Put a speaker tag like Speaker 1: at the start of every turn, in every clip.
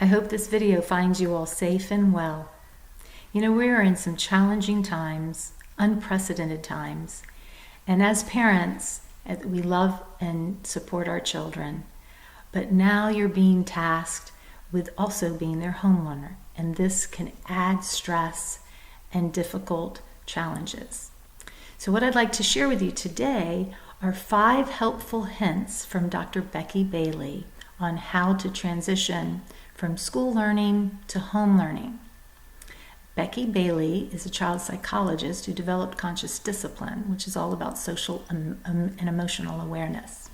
Speaker 1: hope this video finds you all safe and well. You know, we are in some challenging times, unprecedented times, and as parents, we love and support our children, but now you're being tasked with also being their homeowner, and this can add stress and difficult challenges. So what I'd like to share with you today are 5 helpful hints from Dr. Becky Bailey on how to transition from school learning to home learning. Becky Bailey is a child psychologist who developed conscious discipline, which is all about social and emotional awareness.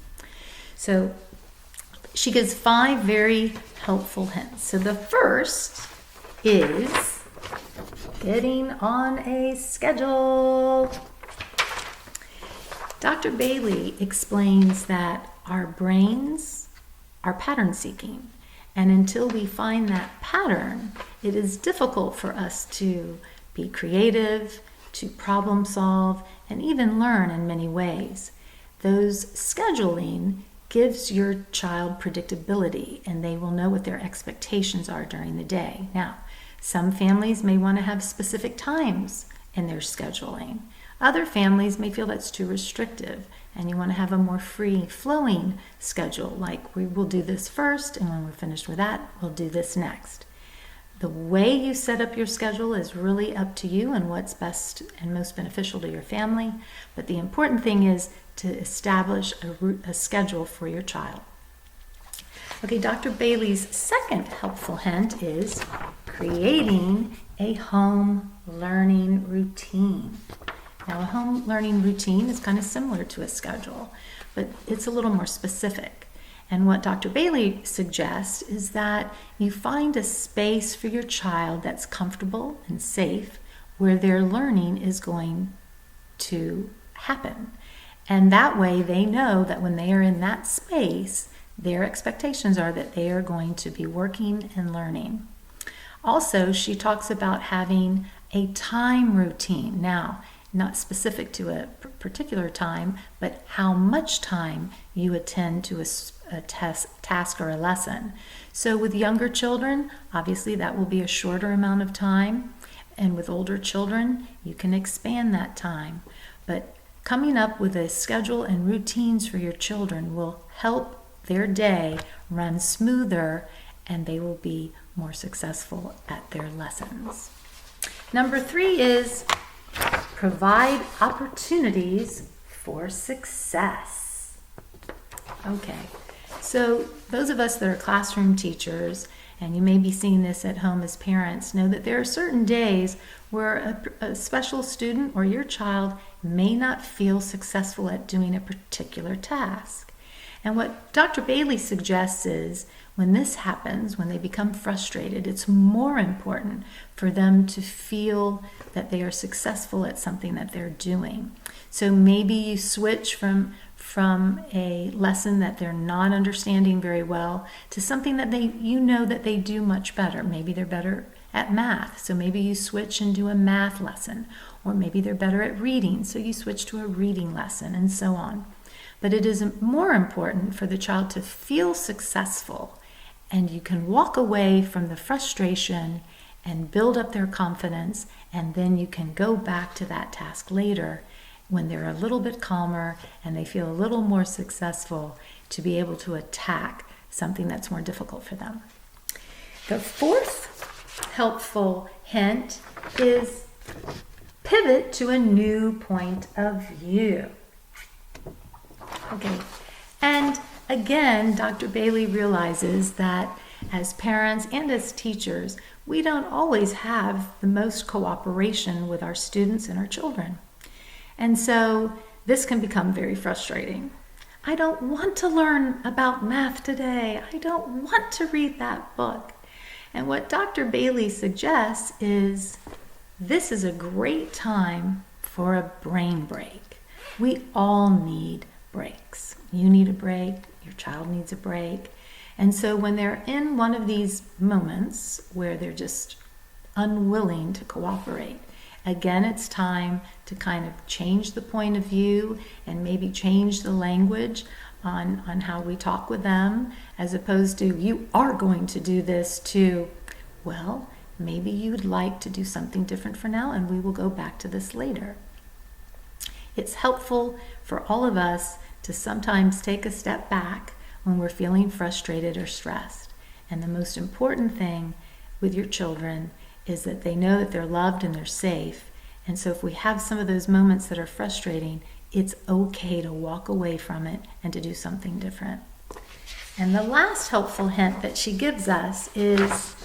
Speaker 1: So she gives 5 very helpful hints. So the first is getting on a schedule. Dr. Bailey explains that our brains are pattern seeking, and until we find that pattern, it is difficult for us to be creative, to problem solve, and even learn in many ways. Those scheduling gives your child predictability, and they will know what their expectations are during the day. Now, some families may want to have specific times in their scheduling. Other families may feel that's too restrictive, and you want to have a more free-flowing schedule, like we will do this first, and when we're finished with that, we'll do this next. The way you set up your schedule is really up to you and what's best and most beneficial to your family, but the important thing is to establish a schedule for your child. Okay, Dr. Bailey's second helpful hint is creating a home learning routine. Now, a home learning routine is kind of similar to a schedule, but it's a little more specific. And what Dr. Bailey suggests is that you find a space for your child that's comfortable and safe, where their learning is going to happen. And that way they know that when they are in that space, their expectations are that they are going to be working and learning. Also, she talks about having a time routine. Now, not specific to a particular time, but how much time you attend to a task or a lesson. So with younger children, obviously that will be a shorter amount of time, and with older children, you can expand that time. But coming up with a schedule and routines for your children will help their day run smoother, and they will be more successful at their lessons. Number 3 is provide opportunities for success. Okay, so those of us that are classroom teachers, and you may be seeing this at home as parents, know that there are certain days where a special student or your child may not feel successful at doing a particular task. And what Dr. Bailey suggests is when this happens, when they become frustrated, it's more important for them to feel that they are successful at something that they're doing. So maybe you switch from a lesson that they're not understanding very well to something that that they do much better. Maybe they're better at math, so maybe you switch and do a math lesson. Or maybe they're better at reading, so you switch to a reading lesson, and so on. But it is more important for the child to feel successful, and you can walk away from the frustration and build up their confidence, and then you can go back to that task later when they're a little bit calmer and they feel a little more successful to be able to attack something that's more difficult for them. The 4th helpful hint is pivot to a new point of view. Okay, and again, Dr. Bailey realizes that as parents and as teachers, we don't always have the most cooperation with our students and our children. And so this can become very frustrating. I don't want to learn about math today. I don't want to read that book. And what Dr. Bailey suggests is this is a great time for a brain break. We all need breaks. You need a break, your child needs a break. And so when they're in one of these moments where they're just unwilling to cooperate, again, it's time to kind of change the point of view and maybe change the language, on how we talk with them, as opposed to, you are going to do this, to, well, maybe you'd like to do something different for now, and we will go back to this later. It's helpful for all of us to sometimes take a step back when we're feeling frustrated or stressed. And the most important thing with your children is that they know that they're loved and they're safe. And so if we have some of those moments that are frustrating, it's okay to walk away from it and to do something different. And the last helpful hint that she gives us is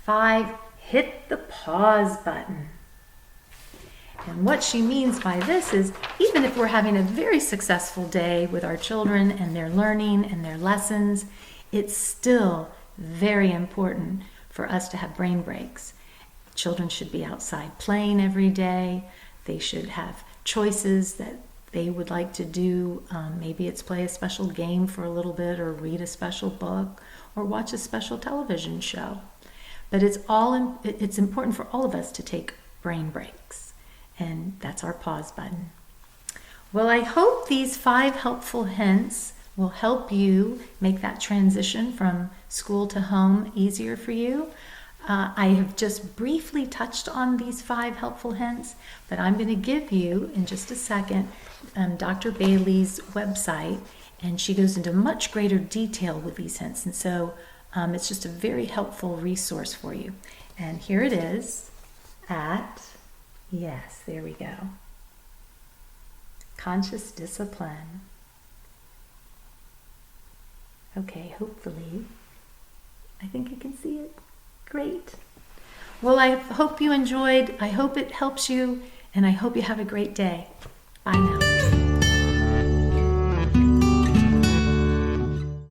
Speaker 1: 5, hit the pause button. And what she means by this is, even if we're having a very successful day with our children and their learning and their lessons, it's still very important for us to have brain breaks. Children should be outside playing every day. They should have choices that they would like to do. Maybe it's play a special game for a little bit, or read a special book, or watch a special television show. But it's important for all of us to take brain breaks. And that's our pause button. Well, I hope these 5 helpful hints will help you make that transition from school to home easier for you. I have just briefly touched on these 5 helpful hints, but I'm going to give you, in just a second, Dr. Bailey's website, and she goes into much greater detail with these hints. And so it's just a very helpful resource for you. And here it is yes, there we go. Conscious discipline. Okay, hopefully. I think you can see it. Great. Well, I hope you enjoyed. I hope it helps you, and I hope you have a great day. Bye now.